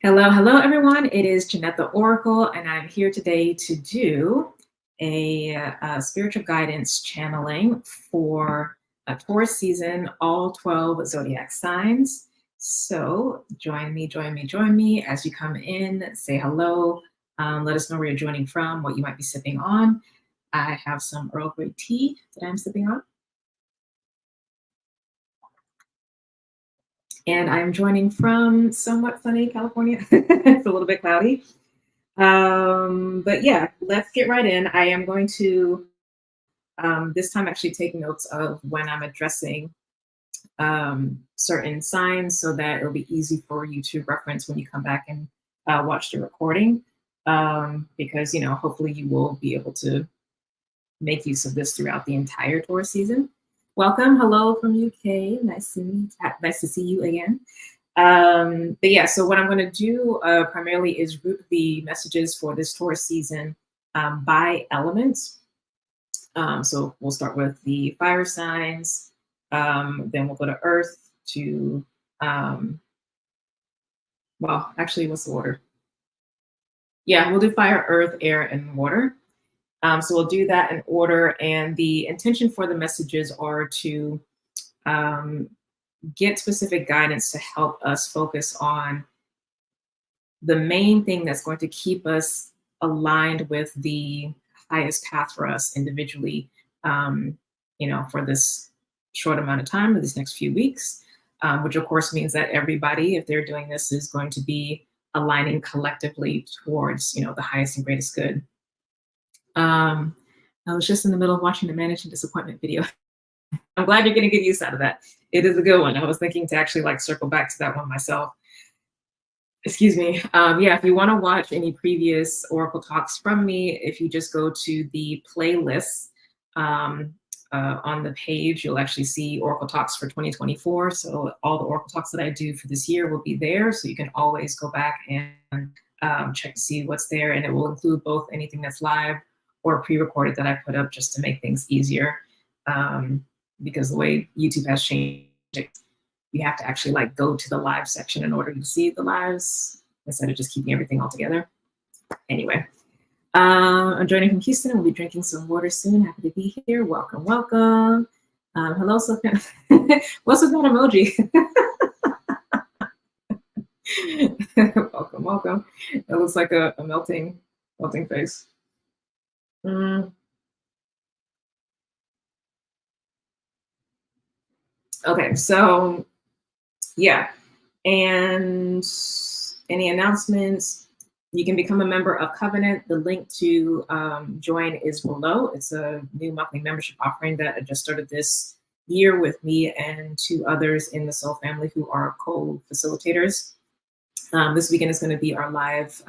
Hello, hello, everyone. It is Jeanette the Oracle, and I'm here today to do a spiritual guidance channeling for a Taurus season, all 12 zodiac signs. So join me as you come in, say hello, let us know where you're joining from, what you might be sipping on. I have some Earl Grey tea that I'm sipping on. And I'm joining from somewhat sunny California. It's a little bit cloudy. But yeah, let's get right in. I am going to this time actually take notes of when I'm addressing certain signs so that it'll be easy for you to reference when you come back and watch the recording. Because, hopefully you will be able to make use of this throughout the entire tour season. Welcome. Hello from UK. Nice to see you again. But yeah, so what I'm going to do primarily is group the messages for this Taurus season by elements. So we'll start with the fire signs, then we'll go to earth to, well, actually, what's the order? Yeah, we'll do fire, earth, air, and water. So we'll do that in order, and the intention for the messages are to get specific guidance to help us focus on the main thing that's going to keep us aligned with the highest path for us individually, for this short amount of time, or these next few weeks, which of course means that everybody, if they're doing this, is going to be aligning collectively towards, the highest and greatest good. I was just in the middle of watching the Managing Disappointment video. I'm glad you're getting good use out of that. It is a good one. I was thinking to actually circle back to that one myself. Excuse me. Yeah, if you want to watch any previous Oracle talks from me, if you just go to the playlists on the page, you'll actually see Oracle talks for 2024. So all the Oracle talks that I do for this year will be there. So you can always go back and check to see what's there. And it will include both anything that's live or pre-recorded that I put up just to make things easier. Because the way YouTube has changed, you have to actually go to the live section in order to see the lives instead of just keeping everything all together. Anyway, I'm joining from Houston. We'll be drinking some water soon. Happy to be here. Welcome, welcome. Hello, Sophia. What's with that emoji? Welcome, welcome. It looks like a melting face. Okay, so yeah, and any announcements? You can become a member of Covenant. The link to join is below. It's a new monthly membership offering that I just started this year with me and two others in the Soul family who are co-facilitators. This weekend is going to be our live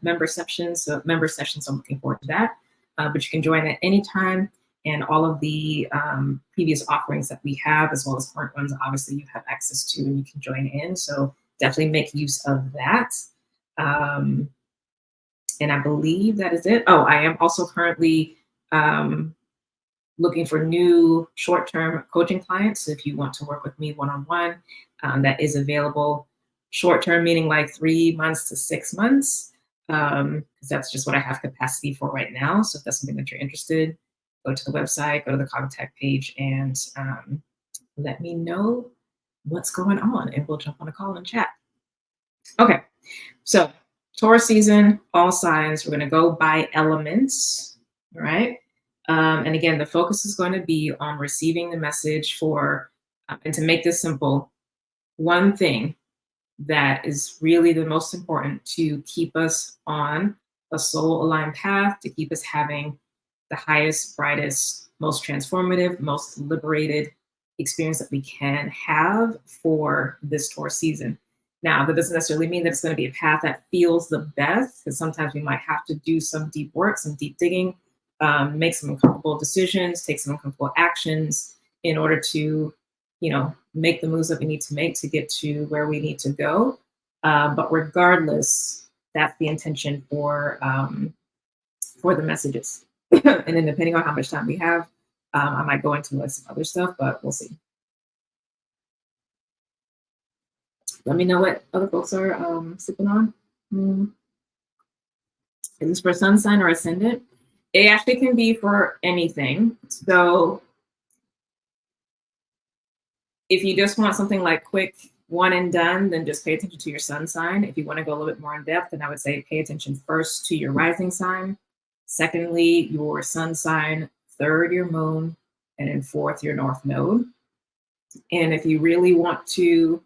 member session. So I'm looking forward to that. But you can join at any time. And all of the previous offerings that we have, as well as current ones, obviously you have access to and you can join in. So definitely make use of that. And I believe that is it. Oh, I am also currently looking for new short-term coaching clients. So if you want to work with me one-on-one, that is available. Short-term meaning 3 months to 6 months, because that's just what I have capacity for right now. So if that's something that you're interested, go to the website, go to the contact page, and let me know what's going on, and we'll jump on a call and chat. Okay, so Taurus season, all signs. We're going to go by elements, all right? And again, the focus is going to be on receiving the message for, and to make this simple, one thing that is really the most important to keep us on a soul-aligned path, to keep us having the highest, brightest, most transformative, most liberated experience that we can have for this Taurus season. Now, that doesn't necessarily mean that it's going to be a path that feels the best, because sometimes we might have to do some deep work, some deep digging, make some uncomfortable decisions, take some uncomfortable actions in order to, make the moves that we need to make to get to where we need to go. But regardless, that's the intention for the messages. And then depending on how much time we have, I might go into some other stuff, but we'll see. Let me know what other folks are sipping on. Mm. Is this for sun sign or ascendant? It actually can be for anything. So if you just want something like quick one and done, then just pay attention to your sun sign. If you want to go a little bit more in depth, then I would say pay attention first to your rising sign. Secondly, your sun sign. Third, your moon. And then fourth, your north node. And if you really want to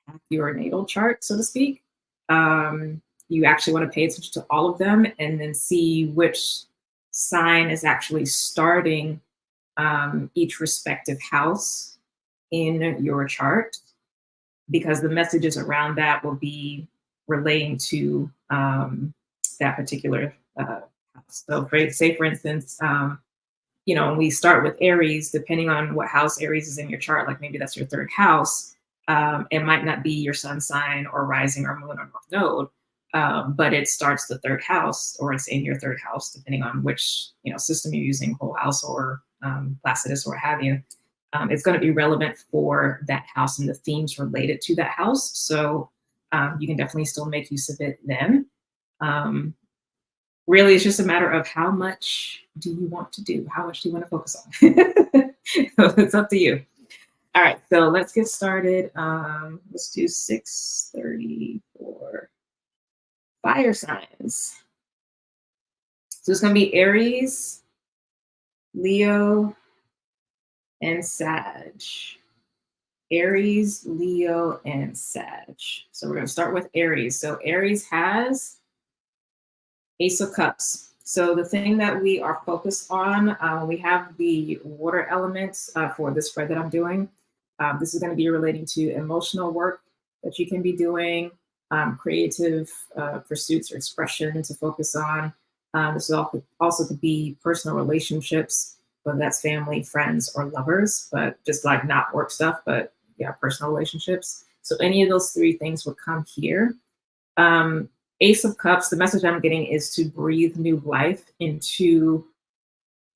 hack your natal chart, so to speak, you actually want to pay attention to all of them and then see which sign is actually starting each respective house in your chart, because the messages around that will be relating to that particular house. So, say for instance, when we start with Aries, depending on what house Aries is in your chart, like maybe that's your third house, it might not be your sun sign or rising or moon or north node, but it starts the third house, or it's in your third house, depending on which system you're using, whole house or Placidus or what have you. It's going to be relevant for that house and the themes related to that house. So you can definitely still make use of it then. Really, it's just a matter of how much do you want to do? How much do you want to focus on? So it's up to you. All right, so let's get started. Let's do 634 fire signs. So it's going to be Aries, Leo, and Sag. Aries, Leo, and Sag. So we're going to start with Aries. So Aries has Ace of Cups. So the thing that we are focused on, we have the water elements for the spread that I'm doing. This is going to be relating to emotional work that you can be doing, creative pursuits or expression to focus on. This also could be personal relationships, whether that's family, friends, or lovers, but just like not work stuff, but yeah, personal relationships. So any of those three things would come here. Ace of Cups, the message I'm getting is to breathe new life into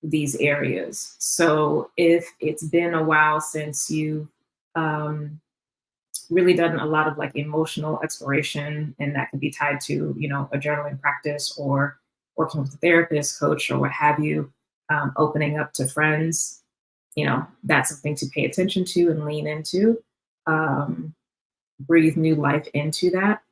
these areas. So if it's been a while since you've really done a lot of like emotional exploration, and that could be tied to, a journaling practice or working with a therapist, coach, or what have you, opening up to friends, that's something to pay attention to and lean into. Breathe new life into that.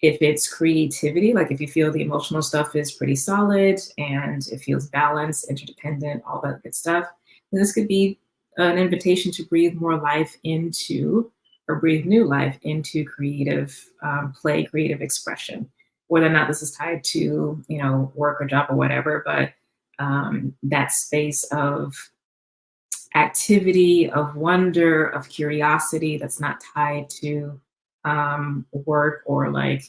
If it's creativity, like if you feel the emotional stuff is pretty solid and it feels balanced, interdependent, all that good stuff, then this could be an invitation to breathe more life into, or breathe new life into creative play, creative expression. Whether or not this is tied to, work or job or whatever, but that space of activity, of wonder, of curiosity that's not tied to work or like,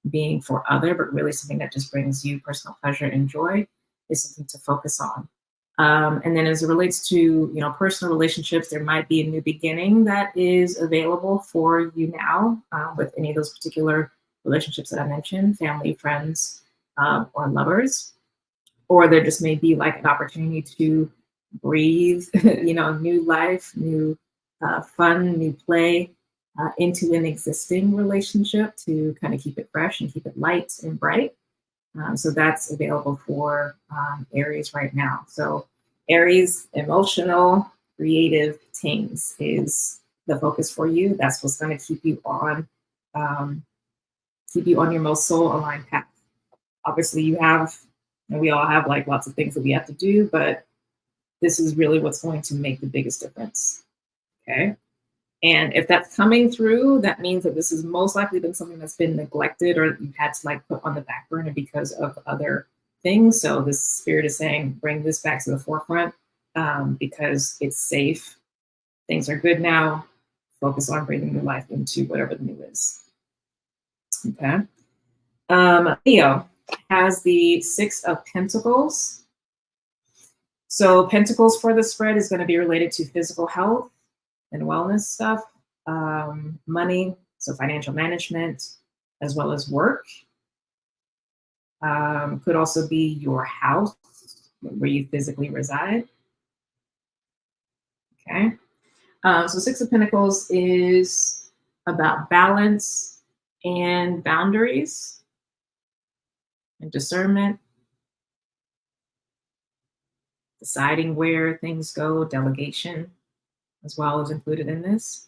being for other, but really something that just brings you personal pleasure and joy is something to focus on. And then as it relates to, personal relationships, there might be a new beginning that is available for you now with any of those particular relationships that I mentioned, family, friends, or lovers. Or there just may be like an opportunity to breathe, new life, new fun, new play into an existing relationship to kind of keep it fresh and keep it light and bright. So that's available for Aries right now. So Aries, emotional, creative things is the focus for you. That's what's going to keep you on your most soul aligned path. Obviously, we all have like lots of things that we have to do, but this is really what's going to make the biggest difference. Okay. And if that's coming through, that means that this has most likely been something that's been neglected or you've had to like put on the back burner because of other things. So this spirit is saying, bring this back to the forefront because it's safe. Things are good now. Focus on breathing new life into whatever the new is. Okay. Leo has the 6 of Pentacles. So Pentacles for the spread is going to be related to physical health and wellness stuff, money, so financial management, as well as work. Could also be your house where you physically reside. Okay. So 6 of Pentacles is about balance and boundaries and discernment, deciding where things go, delegation as well is included in this.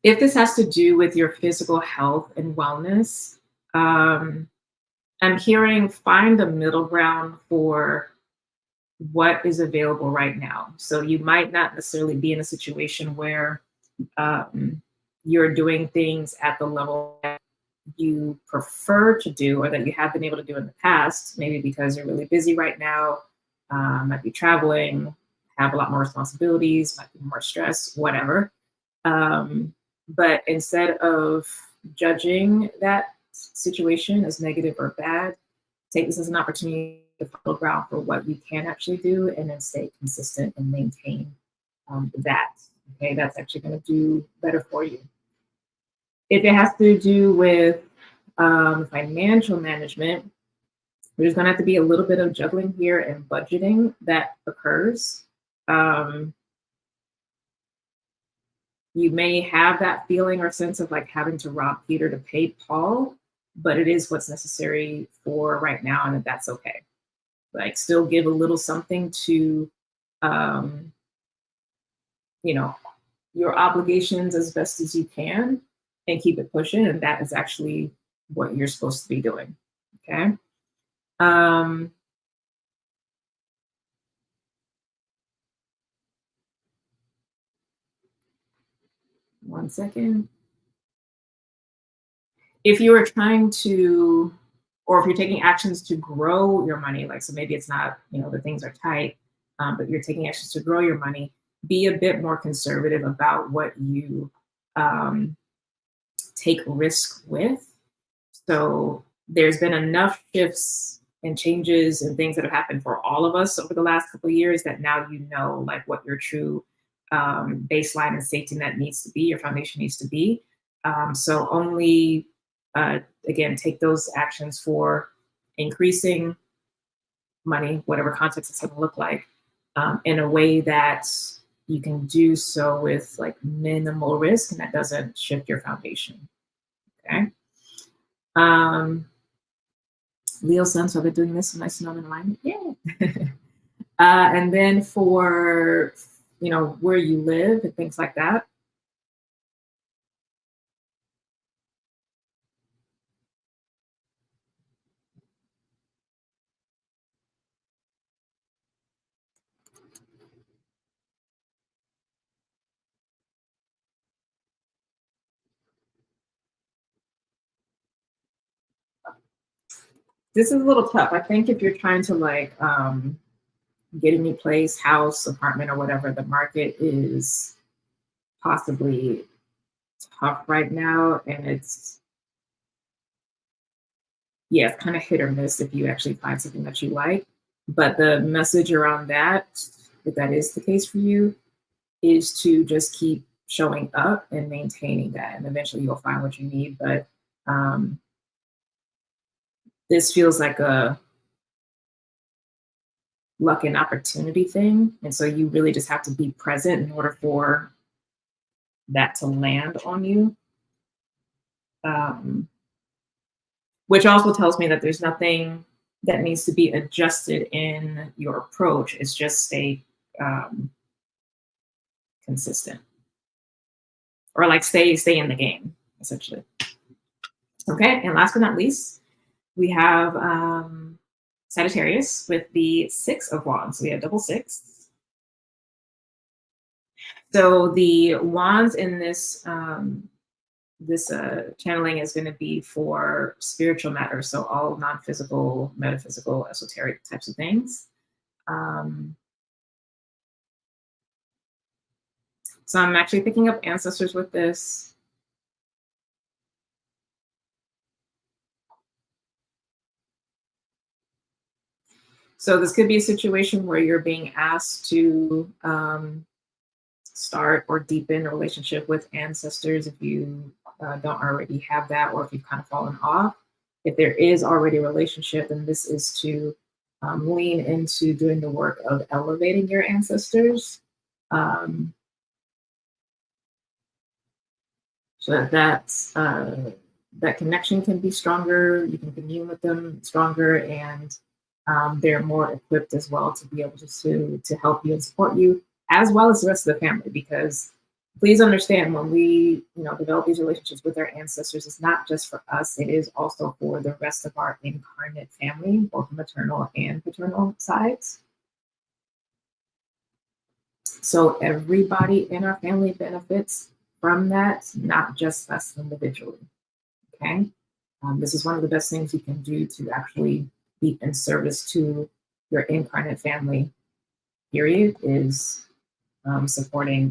If this has to do with your physical health and wellness, um, I'm hearing find a middle ground for what is available right now. So you might not necessarily be in a situation where um, you're doing things at the level that you prefer to do or that you have been able to do in the past, maybe because you're really busy right now, might be traveling, have a lot more responsibilities, might be more stress, whatever. But instead of judging that situation as negative or bad, take this as an opportunity to follow ground for what you can actually do and then stay consistent and maintain that. Okay, that's actually going to do better for you. If it has to do with financial management, there's going to have to be a little bit of juggling here and budgeting that occurs. Um, you may have that feeling or sense of like having to rob Peter to pay Paul, but it is what's necessary for right now, and that's okay. Like, still give a little something to, um, you know, your obligations as best as you can, and keep it pushing. And that is actually what you're supposed to be doing. Okay. Um, One second. If you are trying to, or if you're taking actions to grow your money, like, so maybe it's not, the things are tight, but you're taking actions to grow your money, be a bit more conservative about what you um, take risk with. So there's been enough shifts and changes and things that have happened for all of us over the last couple of years that now you know like what your true baseline and safety net needs to be, your foundation needs to be. So only again take those actions for increasing money, whatever context it's going to look like, in a way that you can do so with like minimal risk and that doesn't shift your foundation. Okay. Um, Leo sun, so they're doing this, so nice to know I'm in alignment. Yeah. And then for where you live and things like that. This is a little tough. I think if you're trying to like get a new place, house, apartment, or whatever, the market is possibly tough right now, and it's it's kind of hit or miss if you actually find something that you like. But the message around that, if that is the case for you, is to just keep showing up and maintaining that, and eventually you'll find what you need. But um, this feels like a luck and opportunity thing, and so you really just have to be present in order for that to land on you. Um, which also tells me that there's nothing that needs to be adjusted in your approach. It's just stay um, consistent, or like stay in the game, essentially. Okay, and last but not least, we have Sagittarius with the Six of Wands. So we have double six. So the wands in this channeling is going to be for spiritual matters, so all non-physical, metaphysical, esoteric types of things. Um, so I'm actually picking up ancestors with this. So this could be a situation where you're being asked to start or deepen a relationship with ancestors if you don't already have that, or if you've kind of fallen off. If there is already a relationship, then this is to lean into doing the work of elevating your ancestors. Um, so that connection can be stronger. You can commune with them stronger, and they're more equipped as well to be able to help you and support you, as well as the rest of the family. Because please understand, when we develop these relationships with our ancestors, it's not just for us; it is also for the rest of our incarnate family, both maternal and paternal sides. So everybody in our family benefits from that, not just us individually. Okay. This is one of the best things you can do to actually be in service to your incarnate family, period, is supporting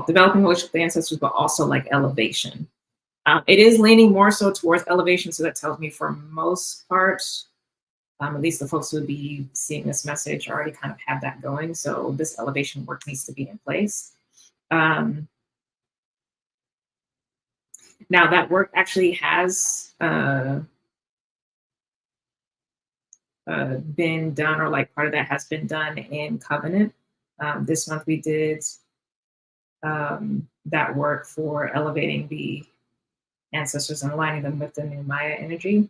developing relationship with the ancestors, but also like elevation. It is leaning more so towards elevation. So that tells me for most parts, at least the folks who would be seeing this message already kind of have that going. So this elevation work needs to be in place. Now that work actually has been done, or like part of that has been done in Covenant. This month we did that work for elevating the ancestors and aligning them with the new Maya energy.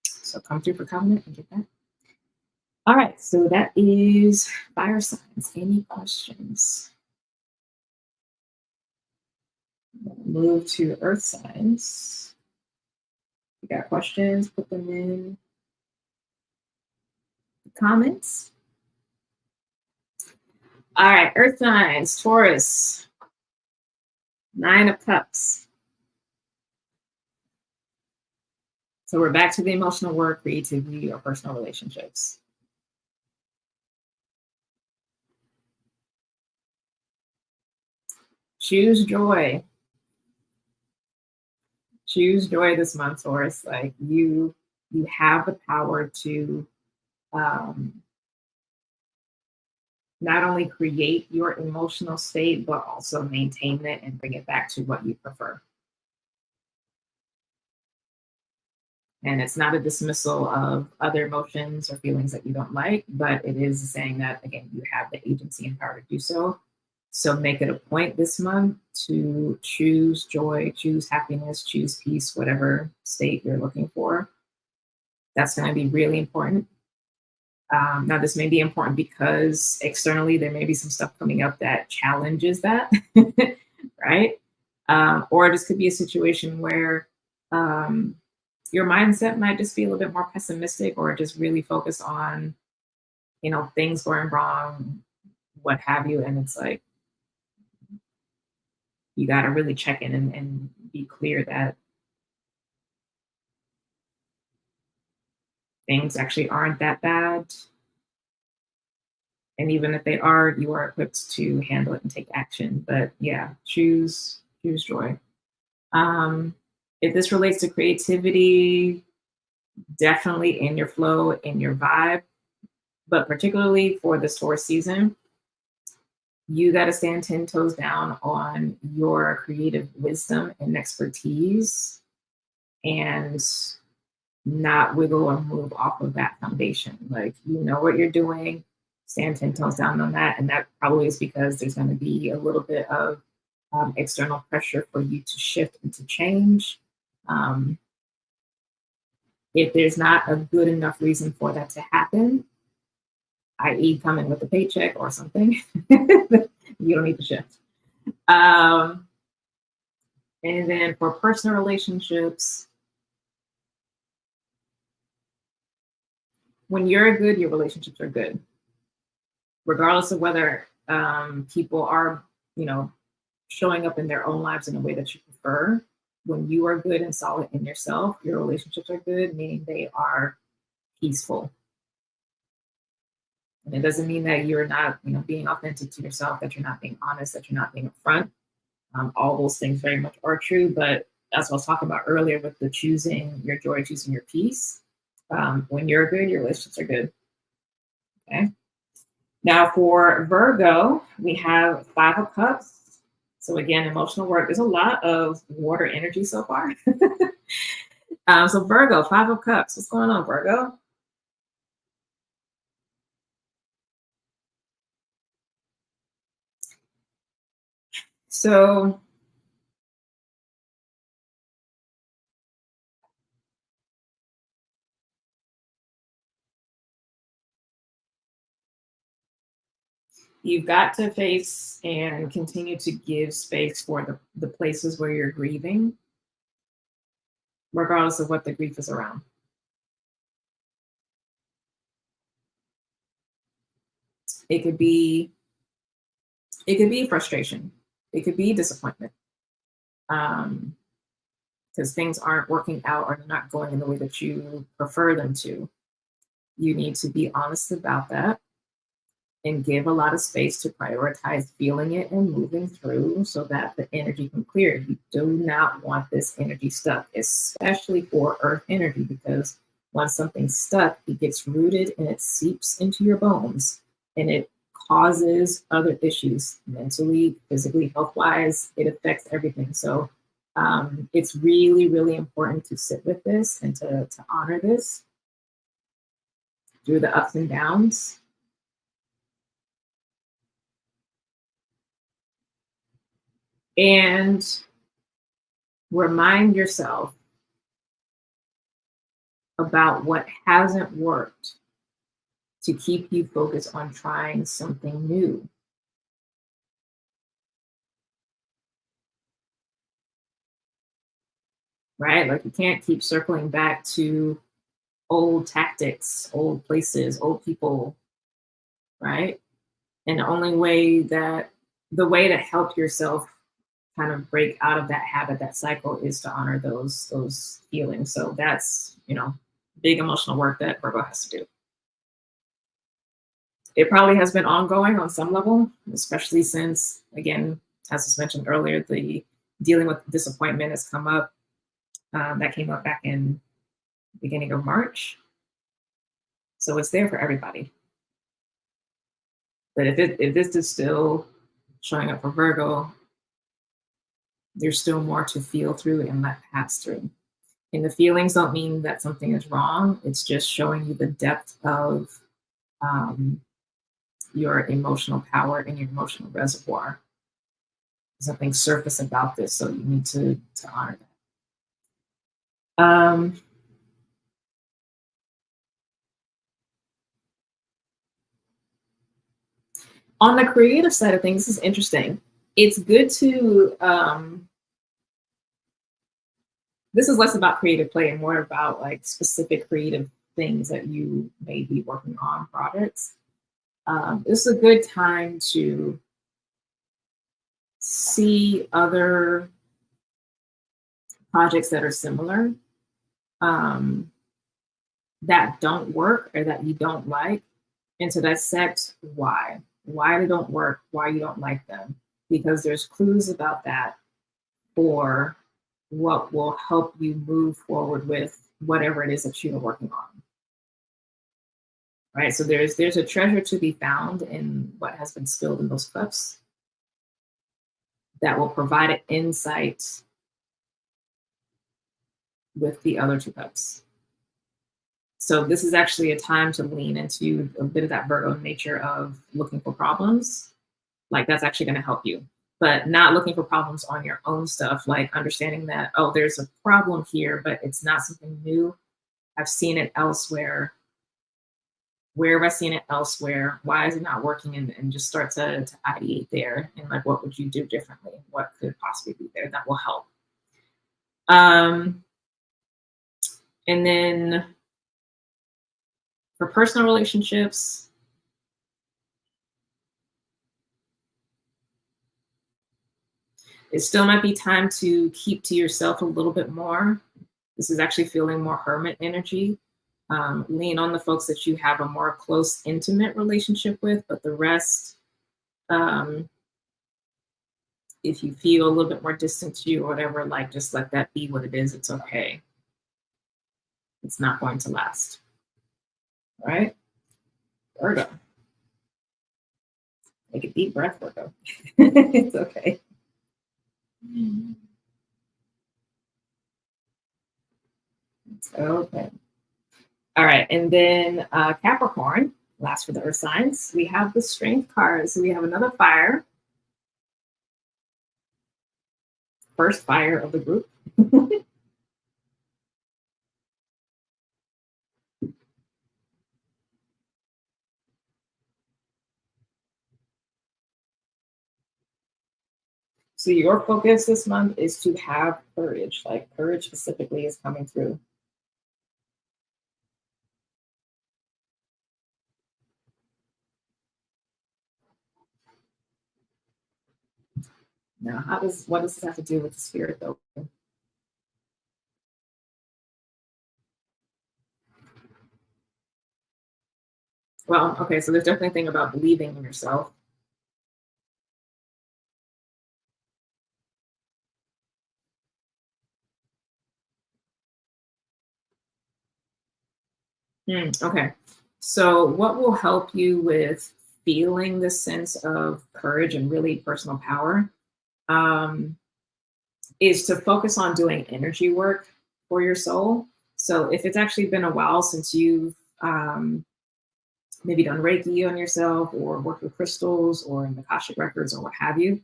So come through for Covenant and get that. All right, so that is fire signs. Any questions? Move to earth signs. If you got questions, put them in the comments. All right, earth signs, Taurus, 9 of Cups. So we're back to the emotional work, creativity, or personal relationships. Choose joy. Choose joy this month, Taurus. Like you have the power to not only create your emotional state, but also maintain it and bring it back to what you prefer. And it's not a dismissal of other emotions or feelings that you don't like, but it is saying that, again, you have the agency and power to do so. So make it a point this month to choose joy, choose happiness, choose peace, whatever state you're looking for. That's going to be really important. Now, this may be important because externally there may be some stuff coming up that challenges that, right? Or this could be a situation where your mindset might just be a little bit more pessimistic, or just really focus on, things going wrong, what have you. And it's like, you got to really check in and be clear that things actually aren't that bad. And even if they are, you are equipped to handle it and take action. But yeah, choose joy. If this relates to creativity, definitely in your flow, in your vibe, but particularly for this Taurus season, you got to stand 10 toes down on your creative wisdom and expertise, and not wiggle or move off of that foundation. Like, you know what you're doing, stand 10 toes down on that. And that probably is because there's going to be a little bit of external pressure for you to shift and to change. If there's not a good enough reason for that to happen, i.e. come in with a paycheck or something, you don't need to shift. And then for personal relationships, when you're good, your relationships are good. Regardless of whether people are, showing up in their own lives in a way that you prefer. When you are good and solid in yourself, your relationships are good, meaning they are peaceful. And it doesn't mean that you're not, being authentic to yourself, that you're not being honest, that you're not being upfront. All those things very much are true, but as I was talking about earlier with the choosing your joy, choosing your peace, when you're good, your relationships are good. Okay. Now for Virgo, we have 5 of Cups. So again, emotional work. There's a lot of water energy so far. So Virgo, 5 of Cups. What's going on, Virgo? So you've got to face and continue to give space for the places where you're grieving, regardless of what the grief is around. It could be it could be frustration. It could be disappointment. Um, because things aren't working out or not going in the way that you prefer them to. You need to be honest about that and give a lot of space to prioritize feeling it and moving through so that the energy can clear. You do not want this energy stuck, especially for earth energy, because once something's stuck, it gets rooted and it seeps into your bones and it causes other issues mentally, physically, health wise. It affects everything. So it's really, really important to sit with this and to honor this through the ups and downs. And remind yourself about what hasn't worked to keep you focused on trying something new. Right? Like you can't keep circling back to old tactics, old places, old people, right? And the way to help yourself kind of break out of that habit, that cycle, is to honor those feelings. So that's, big emotional work that Virgo has to do. It probably has been ongoing on some level, especially since, again, as was mentioned earlier, the dealing with disappointment has come up. That came up back in the beginning of March. So it's there for everybody. But if this is still showing up for Virgo, there's still more to feel through and let pass through. And the feelings don't mean that something is wrong. It's just showing you the depth of um, your emotional power and your emotional reservoir. Something surface about this, so you need to honor that. On the creative side of things, this is interesting. It's good to this is less about creative play and more about like specific creative things that you may be working on, projects. This is a good time to see other projects that are similar, that don't work or that you don't like, and to dissect why they don't work, why you don't like them, because there's clues about that for what will help you move forward with whatever it is that you are working on. Right. So there's a treasure to be found in what has been spilled in those cups that will provide an insight with the other two cups. So this is actually a time to lean into a bit of that Virgo nature of looking for problems. Like that's actually going to help you, but not looking for problems on your own stuff. Like understanding that, oh, there's a problem here, but it's not something new. I've seen it elsewhere. Where have I seen it elsewhere? Why is it not working? And just start to ideate there. And like, what would you do differently? What could possibly be there that will help? And then for personal relationships, it still might be time to keep to yourself a little bit more. This is actually feeling more hermit energy. Lean on the folks that you have a more close, intimate relationship with, but the rest, if you feel a little bit more distant to you or whatever, like just let that be what it is. It's okay. It's not going to last. All right? Virgo. Take a deep breath, Virgo. It's okay. It's okay. All right. And then Capricorn, last for the earth signs, we have the strength card. So we have another fire. first fire of the group. So your focus this month is to have courage. Like courage specifically is coming through. Now, what does this have to do with the spirit though? Well, okay, so there's definitely a thing about believing in yourself. Okay. So what will help you with feeling this sense of courage and really personal power um, is to focus on doing energy work for your soul. So if it's actually been a while since you've maybe done Reiki on yourself or worked with crystals or in the Akashic records or what have you,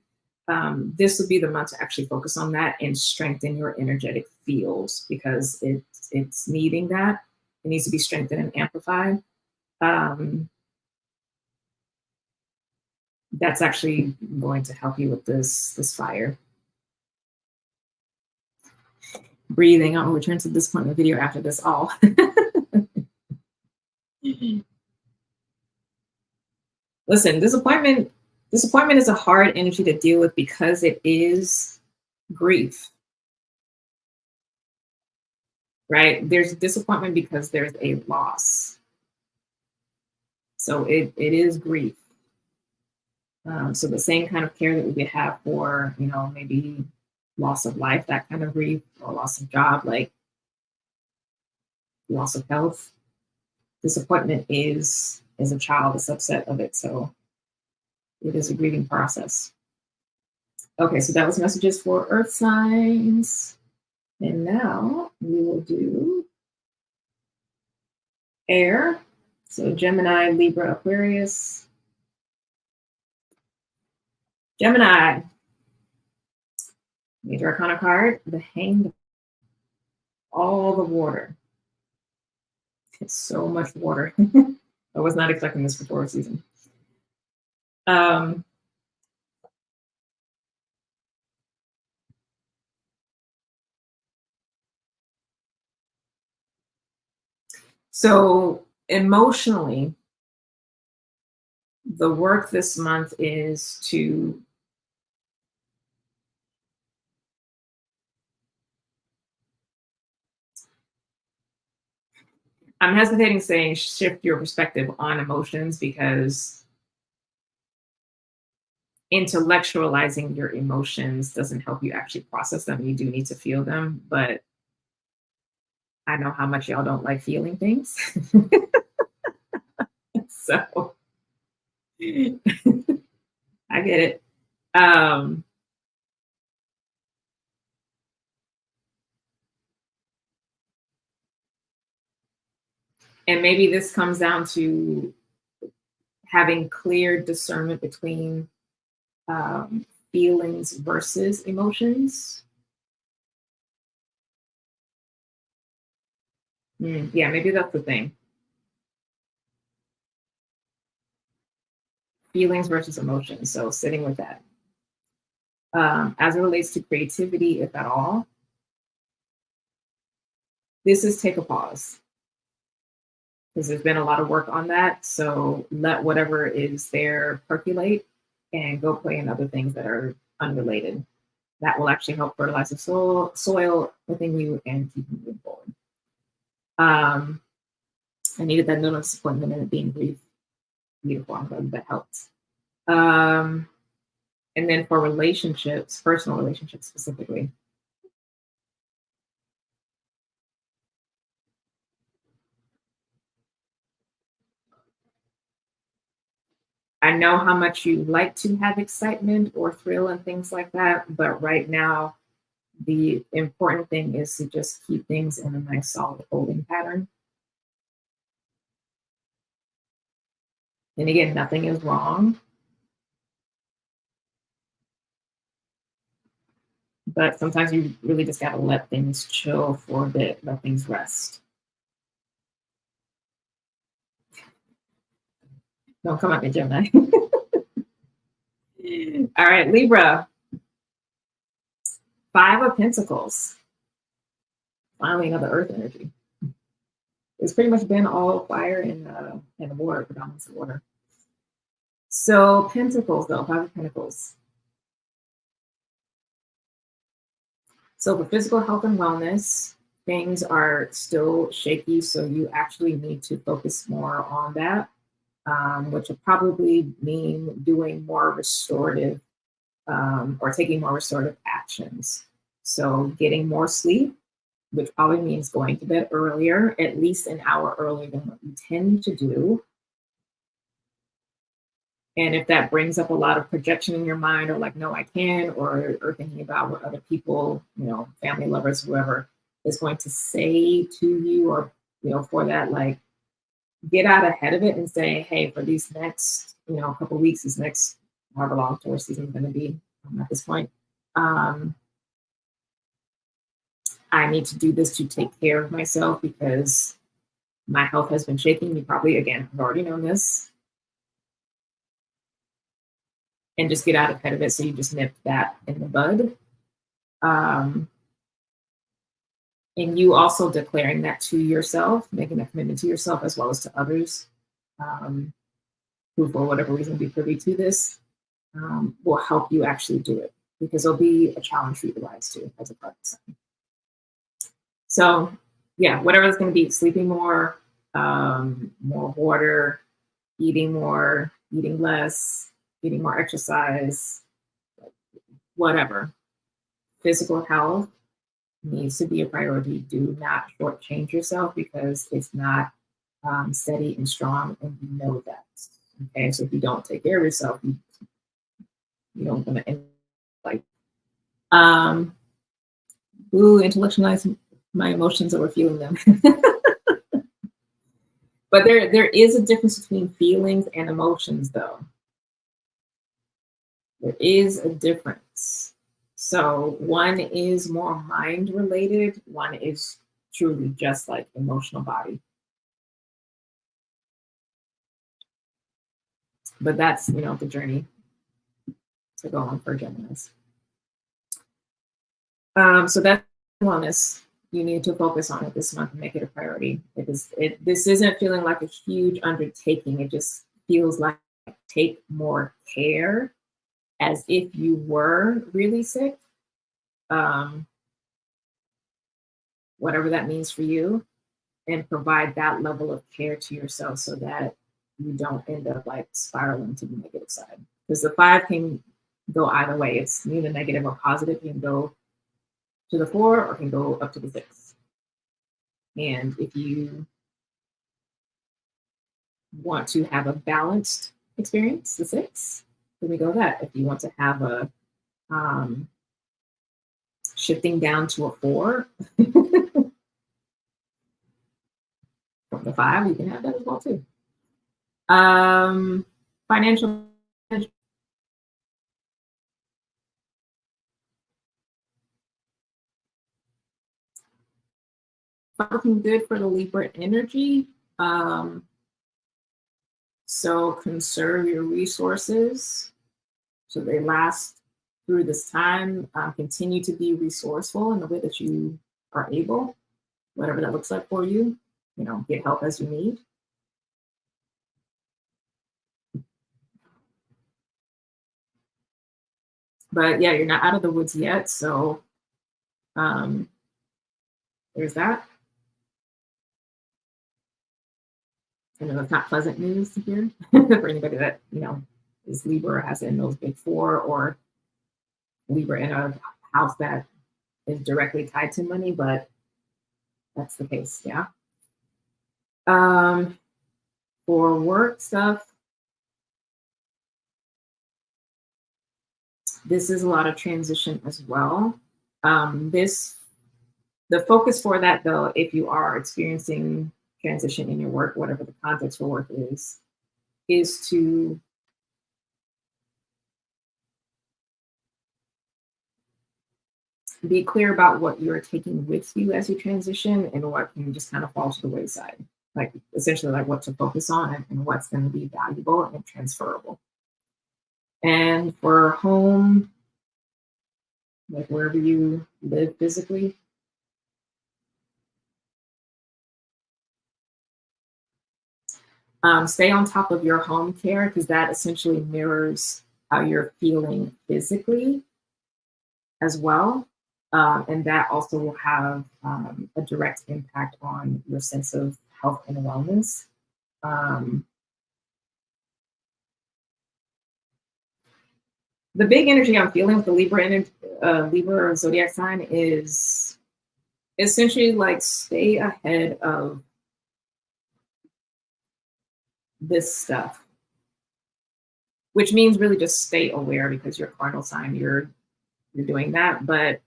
this would be the month to actually focus on that and strengthen your energetic fields because it's needing that. It needs to be strengthened and amplified. Um, that's actually going to help you with this fire. Breathing. I'll return to this point in the video after this all. Listen, disappointment is a hard energy to deal with because it is grief, right? There's disappointment because there's a loss. So it is grief. So the same kind of care that we would have for, maybe loss of life, that kind of grief, or loss of job, like loss of health. Disappointment is a child, a subset of it. So it is a grieving process. Okay, so that was messages for earth signs. And now we will do air. So Gemini, Libra, Aquarius. Gemini. Major Arcana card, the Hanged. All the water. It's so much water. I was not expecting this for Taurus season. So emotionally, the work this month is to I'm hesitating saying shift your perspective on emotions because intellectualizing your emotions doesn't help you actually process them. You do need to feel them, but I know how much y'all don't like feeling things. So I get it. And maybe this comes down to having clear discernment between feelings versus emotions. Yeah, maybe that's the thing. Feelings versus emotions. So sitting with that. As it relates to creativity, if at all, this is take a pause because there's been a lot of work on that. So let whatever is there percolate and go play in other things that are unrelated. That will actually help fertilize the soil within you and keep you moving forward. I needed that note of disappointment and it being brief. Beautiful. I'm glad that helped. And then for relationships, personal relationships specifically, I know how much you like to have excitement or thrill and things like that, but right now, the important thing is to just keep things in a nice solid holding pattern. And again, nothing is wrong, But sometimes you really just gotta let things chill for a bit, let things rest. Don't come at me, Gemini. All right, Libra, Five of Pentacles. Finally, another Earth energy. It's pretty much been all fire and water, predominantly water. So Pentacles, though, Five of Pentacles. So for physical health and wellness, things are still shaky, so you actually need to focus more on that, which will probably mean doing more restorative or taking more restorative actions. So getting more sleep, which probably means going to bed earlier, at least an hour earlier than what you tend to do. And if that brings up a lot of projection in your mind, or like, no, I can, or thinking about what other people, family, lovers, whoever is going to say to you, or, for that, like, get out ahead of it and say, hey, for these next, couple weeks, this next, however long Taurus season is going to be at this point, I need to do this to take care of myself because my health has been shaking. You probably, again, have already known this. And just get out ahead of it, so you just nip that in the bud. And you also declaring that to yourself, making that commitment to yourself as well as to others who, for whatever reason, be privy to this, will help you actually do it, because it'll be a challenge for you to rise to as a part of something. So, yeah, whatever it's going to be, sleeping more, more water, eating more, eating less, getting more exercise, whatever. Physical health needs to be a priority. Do not shortchange yourself, because it's not steady and strong, and you know that. Okay, so if you don't take care of yourself, you don't gonna end like intellectualize my emotions over feeling them. But there is a difference between feelings and emotions, though. There is a difference. So one is more mind related, one is truly just like emotional body. But that's, the journey to go on for Geminis. So that's wellness. You need to focus on it this month and make it a priority. This isn't feeling like a huge undertaking. It just feels like take more care, as if you were really sick, whatever that means for you, and provide that level of care to yourself so that you don't end up like spiraling to the negative side. Because the 5 can go either way. It's neither negative or positive. You can go to the 4 or can go up to the 6. And if you want to have a balanced experience, the 6, then we go that. If you want to have a shifting down to a 4 from the 5, you can have that as well too. Financial looking good for the Libra energy. So conserve your resources so they last through this time. Continue to be resourceful in the way that you are able, whatever that looks like for you. Get help as you need. But yeah, you're not out of the woods yet. So there's that. I know it's not pleasant news to hear for anybody that, is Libra or has in those big 4, or Libra in a house that is directly tied to money, but that's the case, yeah. For work stuff, this is a lot of transition as well. The focus for that, though, if you are experiencing transition in your work, whatever the context for work is to be clear about what you're taking with you as you transition and what can just kind of fall to the wayside. Like essentially like what to focus on and what's going to be valuable and transferable. And for home, like wherever you live physically, stay on top of your home care because that essentially mirrors how you're feeling physically as well. And that also will have a direct impact on your sense of health and wellness. Um, the big energy I'm feeling with the Libra zodiac sign is essentially like stay ahead of this stuff, which means really just stay aware because you're cardinal sign, you're doing that, but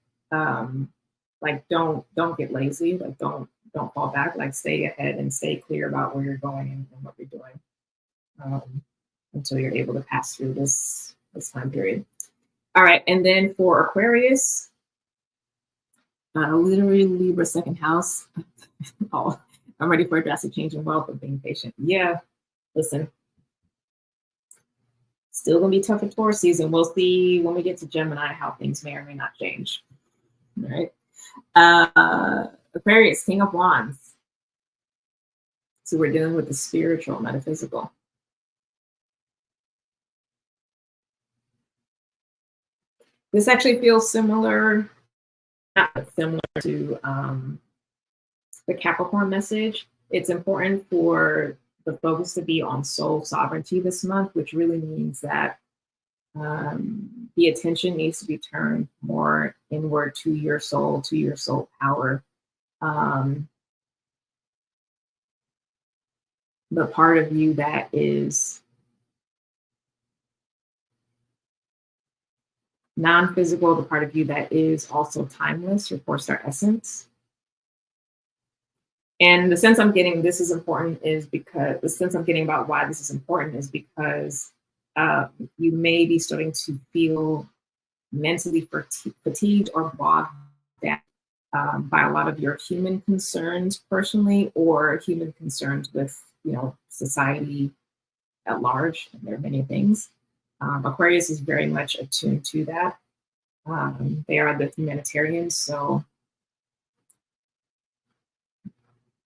like don't get lazy, like don't fall back, like stay ahead and stay clear about where you're going and what you're doing until you're able to pass through this time period. All right, and then for Aquarius, literally Libra second house. Oh, I'm ready for a drastic change in wealth, but being patient. Yeah, listen, still gonna be tough for Taurus season. We'll see when we get to Gemini how things may or may not change. All right. Aquarius, King of Wands. So we're dealing with the spiritual, metaphysical. This actually feels similar, not similar to the Capricorn message. It's important for the focus to be on soul sovereignty this month, which really means that the attention needs to be turned more inward to your soul power. The part of you that is non-physical, the part of you that is also timeless, your four-star essence. And the sense I'm getting this is important is because the sense I'm getting about why this is important is because you may be starting to feel mentally fatigued or bogged down by a lot of your human concerns personally or human concerns with, society at large. There are many things. Aquarius is very much attuned to that. They are the humanitarians, so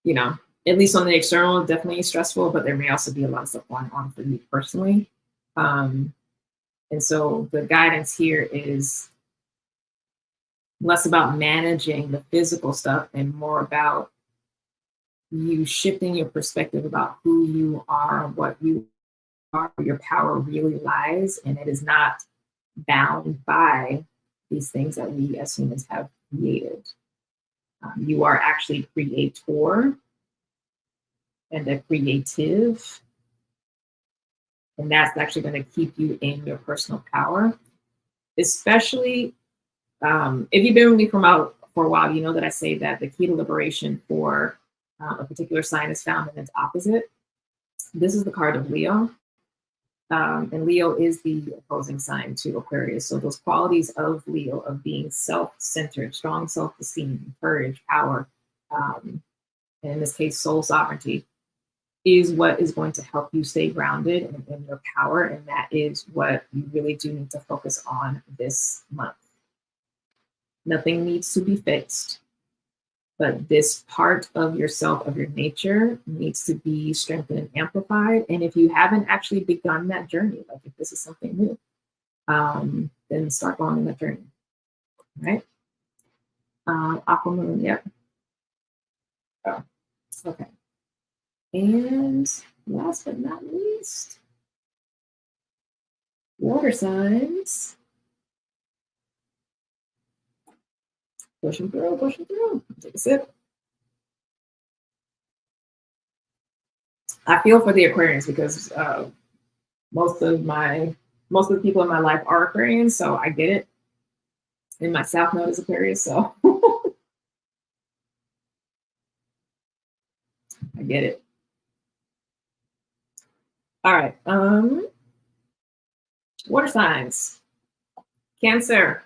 at least on the external, definitely stressful, but there may also be a lot of stuff going on for you personally. And so the guidance here is less about managing the physical stuff and more about you shifting your perspective about who you are, what you are, where your power really lies, and it is not bound by these things that we as humans have created. You are actually creator and a creative, and that's actually going to keep you in your personal power. Especially if you've been with me for a while, you know that I say that the key to liberation for a particular sign is found in its opposite. This is the card of Leo. And Leo is the opposing sign to Aquarius. So those qualities of Leo of being self-centered, strong self-esteem, courage, power, and in this case, soul sovereignty, is what is going to help you stay grounded in your power. And that is what you really do need to focus on this month. Nothing needs to be fixed, but this part of yourself, of your nature, needs to be strengthened and amplified. And if you haven't actually begun that journey, like if this is something new, then start going on that journey, right? Aquamoon, yep. Oh, okay. And last but not least, water signs. Pushing through, pushing through. Take a sip. I feel for the Aquarians because most of the people in my life are Aquarians, so I get it. And my South Node is Aquarius, so I get it. All right. Water signs. Cancer.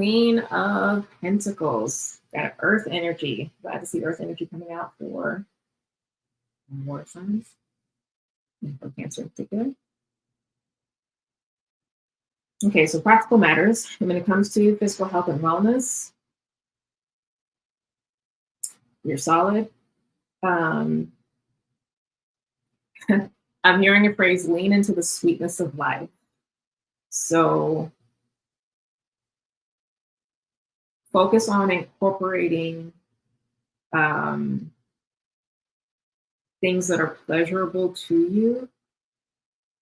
Queen of Pentacles. Got Earth energy. Glad to see Earth energy coming out for water signs and for Cancer in particular. Okay, so practical matters. And when it comes to physical health and wellness, you're solid. I'm hearing a phrase, lean into the sweetness of life. So focus on incorporating things that are pleasurable to you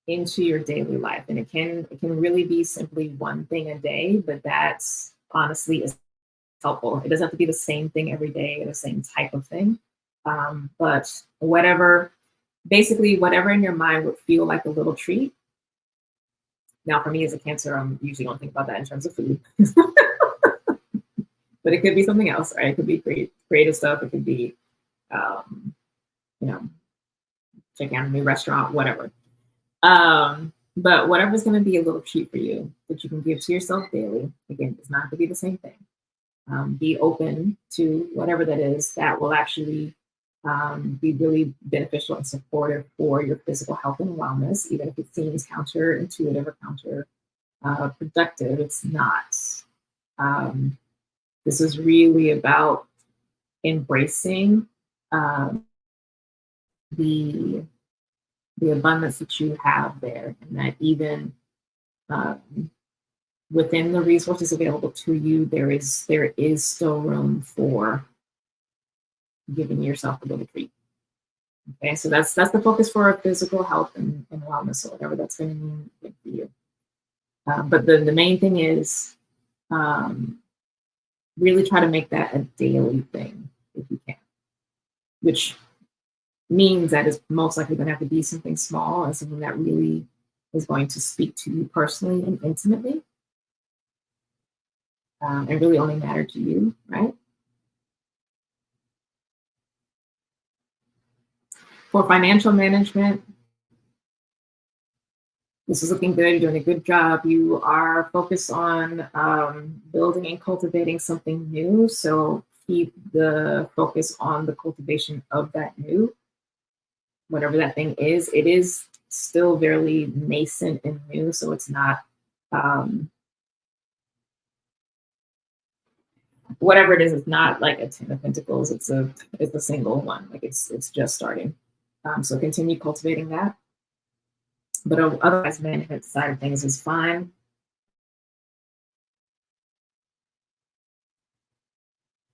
into your daily life. And it can really be simply one thing a day, but that's honestly is helpful. It doesn't have to be the same thing every day or the same type of thing. But basically whatever in your mind would feel like a little treat. Now, for me as a Cancer, I'm usually don't think about that in terms of food. But it could be something else, right? It could be creative stuff. It could be, checking out a new restaurant, whatever. But whatever's going to be a little treat for you that you can give to yourself daily. Again, it's not going to be the same thing. Be open to whatever that is that will actually be really beneficial and supportive for your physical health and wellness, even if it seems counterintuitive or counterproductive. It's not. This is really about embracing the abundance that you have there, and that even within the resources available to you, there is still room for giving yourself a little treat. Okay, so that's the focus for physical health and wellness, or whatever that's going to mean for you. But the main thing is really try to make that a daily thing if you can, which means that it's most likely going to have to be something small and something that really is going to speak to you personally and intimately, and really only matter to you, right? For financial management, this is looking good. You're doing a good job. You are focused on building and cultivating something new. So keep the focus on the cultivation of that new, whatever that thing is. It is still very nascent and new. So it's not, whatever it is, it's not like a 10 of Pentacles. It's a single one. Like it's just starting. So continue cultivating that. But otherwise, management side of things is fine.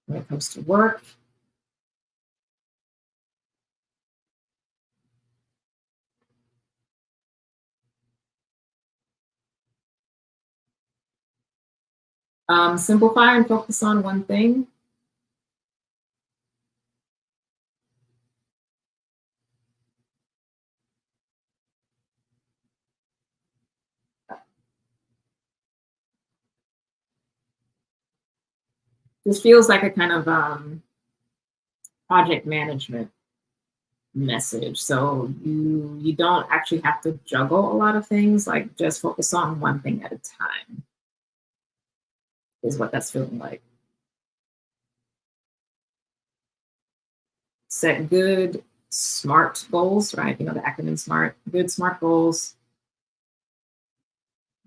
When it comes to work, simplify and focus on one thing. This feels like a kind of project management message. So you don't actually have to juggle a lot of things, like just focus on one thing at a time is what that's feeling like. Set good, SMART goals, right? You know, the acronym SMART, good, SMART goals.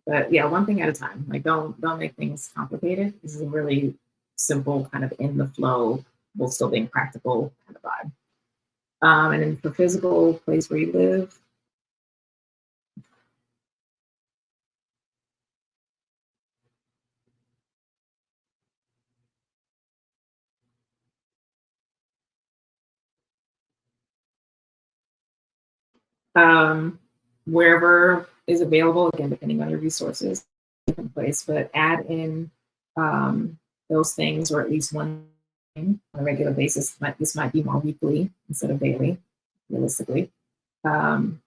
But yeah, one thing at a time. Like don't make things complicated. This is a really simple kind of in the flow, while still being practical kind of vibe. And then for physical, place where you live. Wherever is available, again, depending on your resources, different place, but add in those things, or at least one thing on a regular basis. This might be more weekly instead of daily, realistically. The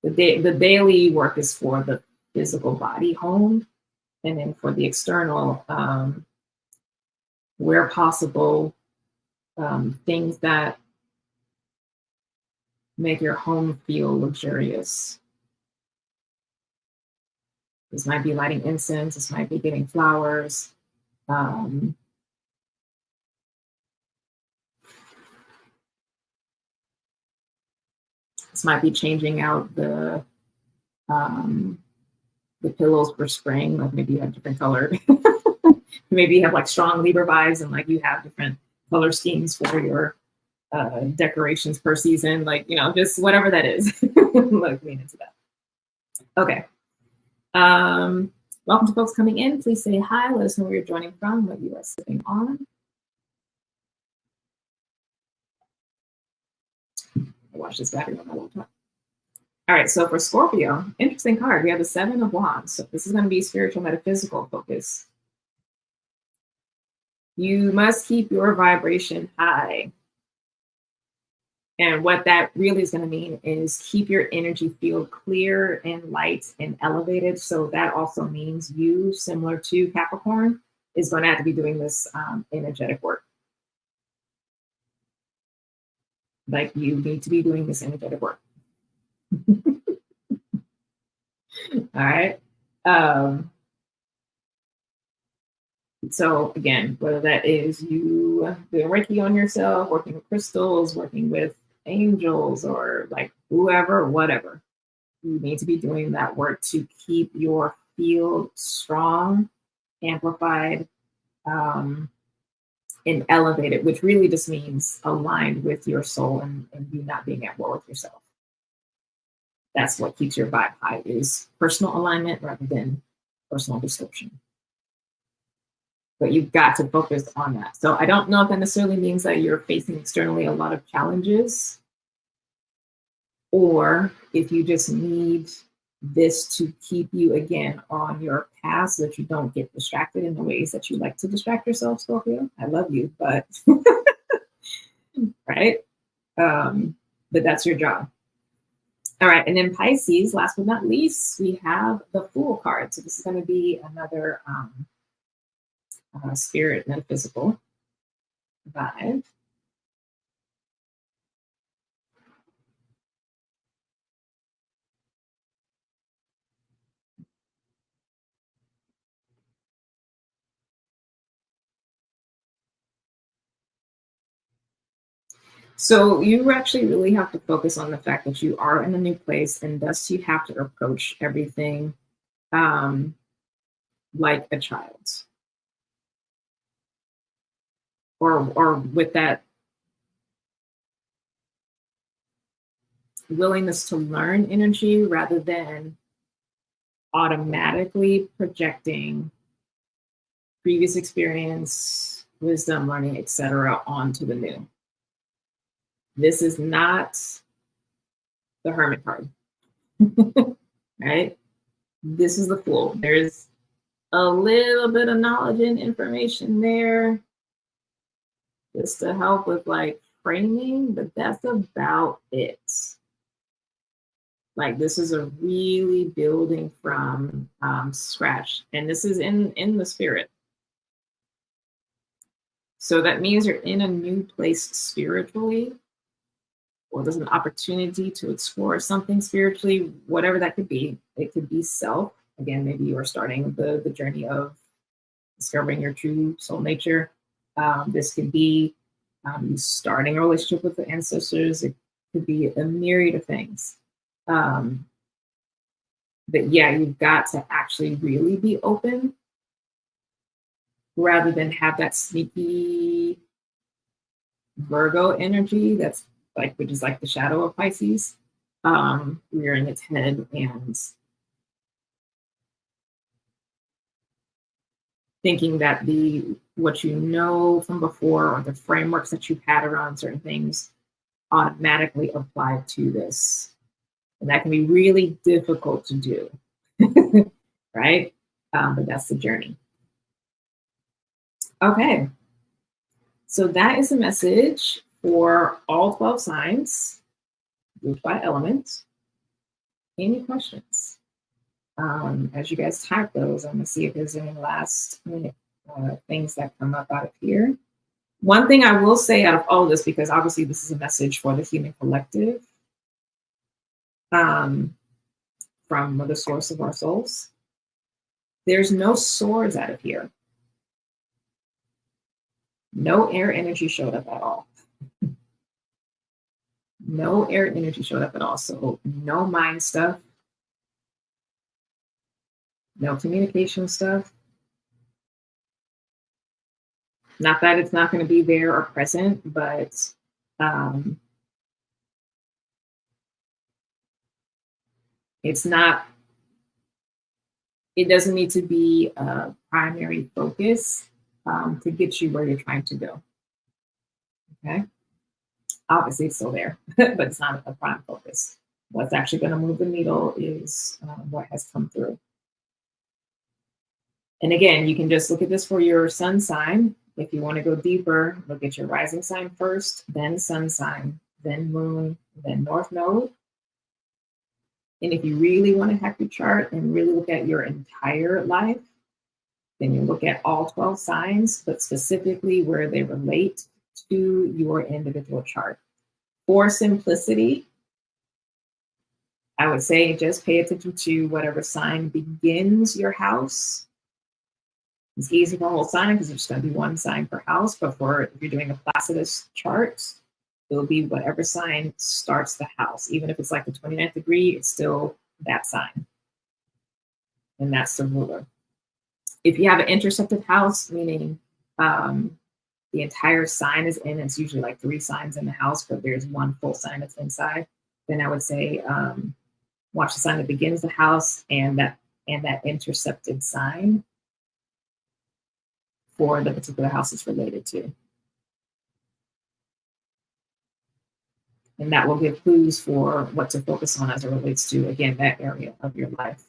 daily work is for the physical body home, and then for the external, where possible, things that make your home feel luxurious. This might be lighting incense. This might be getting flowers. Um, this might be changing out um, the pillows for spring. Like maybe you have different color. Maybe you have like strong Libra vibes and like you have different color schemes for your decorations per season. Like, just whatever that is. Like lean into that. Okay. Welcome to folks coming in. Please say hi. Let us know where you're joining from, what you are sipping on. I'll watch this battery on my laptop. All right, so for Scorpio, interesting card. We have the Seven of Wands. So this is going to be spiritual, metaphysical focus. You must keep your vibration high. And what that really is going to mean is keep your energy field clear and light and elevated. So that also means you, similar to Capricorn, is going to have to be doing this energetic work. Like you need to be doing this energetic work. All right. So again, whether that is you doing Reiki on yourself, working with crystals, working with angels, or like whoever, whatever, you need to be doing that work to keep your field strong, amplified, and elevated, which really just means aligned with your soul and you not being at war with yourself. That's what keeps your vibe high, is personal alignment rather than personal distortion. But you've got to focus on that. So I don't know if that necessarily means that you're facing externally a lot of challenges, or if you just need this to keep you again on your path so that you don't get distracted in the ways that you like to distract yourself, Scorpio. I love you, but right? But that's your job. All right, and then Pisces, last but not least, we have the Fool card. So this is going to be another spirit metaphysical vibe. So you actually really have to focus on the fact that you are in a new place, and thus you have to approach everything like a child, or with that willingness to learn energy rather than automatically projecting previous experience, wisdom, learning, etc., onto the new. This is not the Hermit card, right? This is the Fool. There's a little bit of knowledge and information there just to help with like framing, but that's about it. Like this is a really building from scratch, and this is in the spirit. So that means you're in a new place spiritually, or there's an opportunity to explore something spiritually, whatever that could be. It could be self. Again, maybe you are starting the journey of discovering your true soul nature. This could be starting a relationship with the ancestors. It could be a myriad of things. But yeah, you've got to actually really be open rather than have that sneaky Virgo energy that's like, which is like the shadow of Pisces, rearing its head and thinking that what you know from before or the frameworks that you've had around certain things automatically apply to this. And that can be really difficult to do, right? But that's the journey. Okay. So that is the message for all 12 signs, grouped by element. Any questions? As you guys type those, I'm gonna see if there's any last minute things that come up out of here. One thing I will say out of all of this, because obviously this is a message for the human collective, from the source of our souls, there's no swords out of here. No air energy showed up at all. No air energy showed up at all. So no mind stuff, no communication stuff. Not that it's not going to be there or present, but um, it's not, it doesn't need to be a primary focus to get you where you're trying to go. Okay. Obviously, it's still there, but it's not a prime focus. What's actually going to move the needle is what has come through. And again, you can just look at this for your sun sign. If you want to go deeper, look at your rising sign first, then sun sign, then moon, then north node. And if you really want to hack your chart and really look at your entire life, then you look at all 12 signs, but specifically where they relate to your individual chart. For simplicity, I would say just pay attention to whatever sign begins your house. It's easy for a whole sign because there's just going to be one sign per house. But for if you're doing a Placidus chart, it'll be whatever sign starts the house. Even if it's like the 29th degree, it's still that sign. And that's the ruler. If you have an intercepted house, meaning the entire sign is in, it's usually like 3 signs in the house, but there's one full sign that's inside, then I would say watch the sign that begins the house and that intercepted sign for the particular house it's related to. And that will give clues for what to focus on as it relates to, again, that area of your life.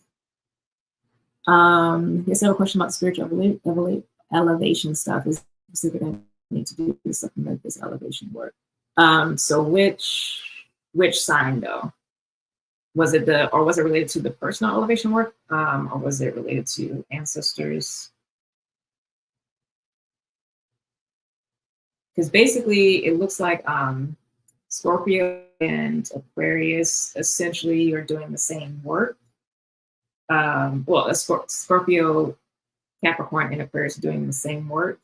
Yes, I have a question about spiritual elevation stuff. Is specific I need to do something like this elevation work. So which sign though? Was it related to the personal elevation work? Or was it related to ancestors? Because basically it looks like Scorpio and Aquarius essentially are doing the same work. Well, Scorpio, Capricorn, and Aquarius are doing the same work.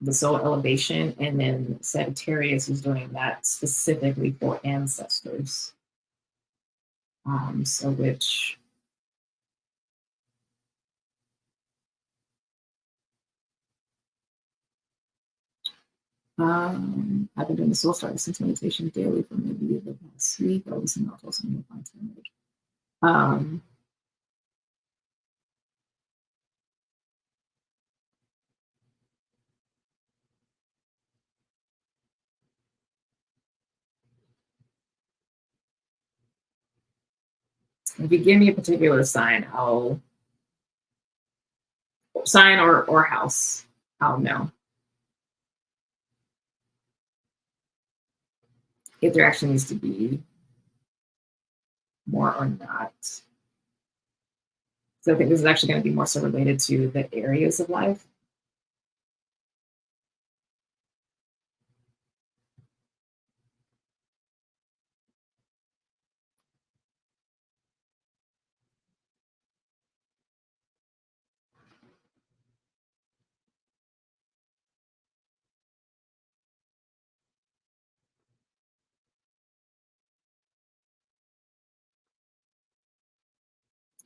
The soul elevation, and then Sagittarius is doing that specifically for ancestors. So which I've been doing the soul starter meditation daily for maybe the past week. I was not also in the if you give me a particular sign, or house, I'll know if there actually needs to be more or not. So I think this is actually going to be more so related to the areas of life.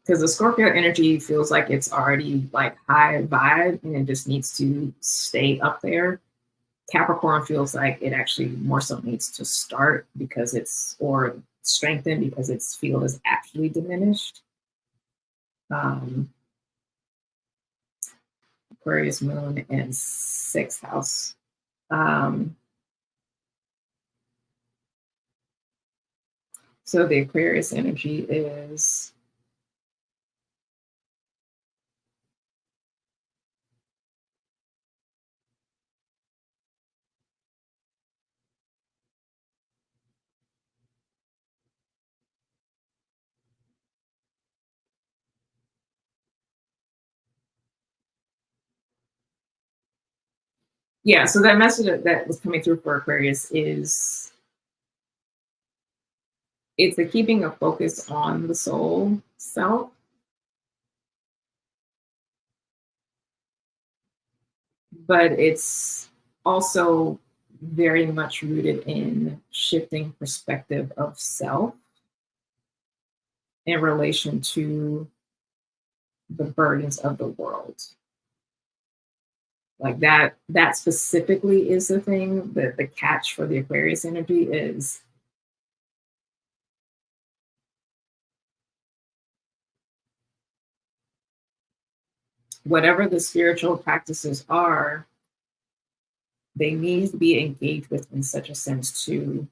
Because the Scorpio energy feels like it's already like high vibe and it just needs to stay up there. Capricorn feels like it actually more so needs to start because it's, or strengthen because its field is actually diminished. Aquarius moon and 6th house. So the Aquarius energy is yeah, so that message that was coming through for Aquarius is it's a keeping a focus on the soul self. but it's also very much rooted in shifting perspective of self in relation to the burdens of the world. Like that specifically is the thing that the catch for the Aquarius energy is whatever the spiritual practices are, they need to be engaged with in such a sense to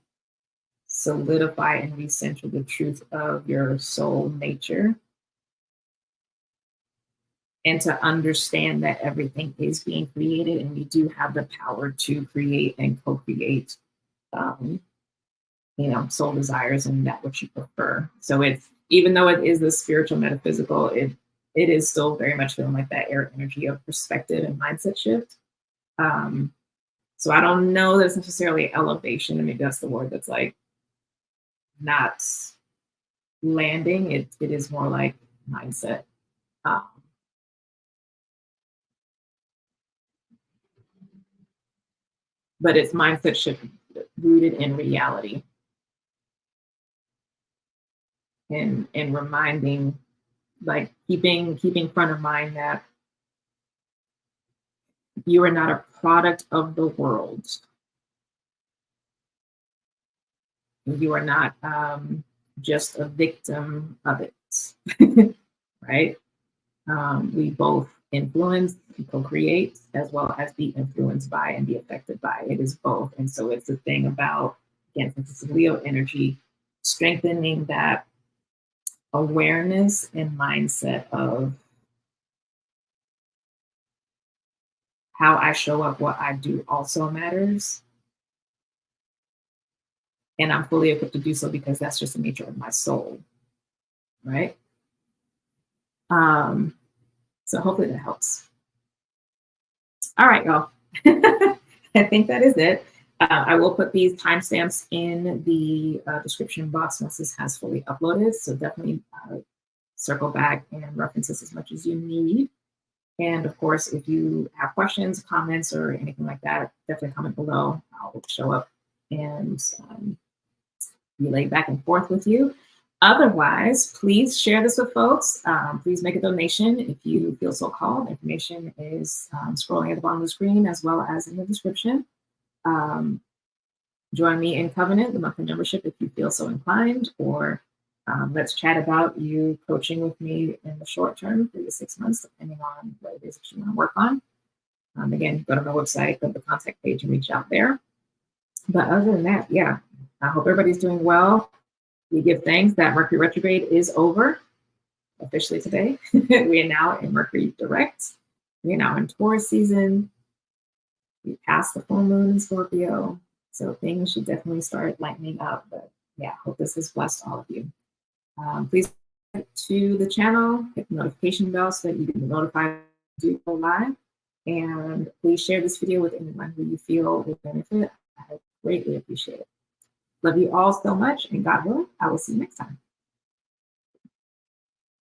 solidify and recenter the truth of your soul nature, and to understand that everything is being created and we do have the power to create and co-create, um, soul desires and that which you prefer. So it's, even though it is the spiritual metaphysical, it is still very much feeling like that air energy of perspective and mindset shift. So I don't know that it's necessarily elevation. I mean, that's the word that's like not landing. It is more like mindset. But it's mindset shift rooted in reality, and reminding, like keeping front of mind that you are not a product of the world. You are not just a victim of it, right? We both influence and co-create, as well as be influenced by and be affected by. It is both. And so it's a thing about, again, since it's Leo energy, strengthening that awareness and mindset of how I show up, what I do also matters. And I'm fully equipped to do so because that's just the nature of my soul, right? So hopefully that helps. All right, y'all. I think that is it. I will put these timestamps in the description box once this has fully uploaded. So definitely circle back and reference this as much as you need. And of course, if you have questions, comments, or anything like that, definitely comment below. I'll show up and relay back and forth with you. Otherwise, please share this with folks. Please make a donation if you feel so called. Information is scrolling at the bottom of the screen as well as in the description. Join me in Covenant, the monthly membership, if you feel so inclined, or let's chat about you coaching with me in the short term, 3 to 6 months, depending on what it is that you want to work on. Again, go to my website, go to the contact page and reach out there. But other than that, yeah, I hope everybody's doing well. We give thanks that Mercury retrograde is over officially today. We are now in Mercury direct. We are now in Taurus season. We passed the full moon in Scorpio. So things should definitely start lightening up. But yeah, hope this has blessed all of you. Please subscribe to the channel, hit the notification bell so that you can be notified when we do go live. And please share this video with anyone who you feel will benefit. I greatly appreciate it. Love you all so much, and God willing, I will see you next time.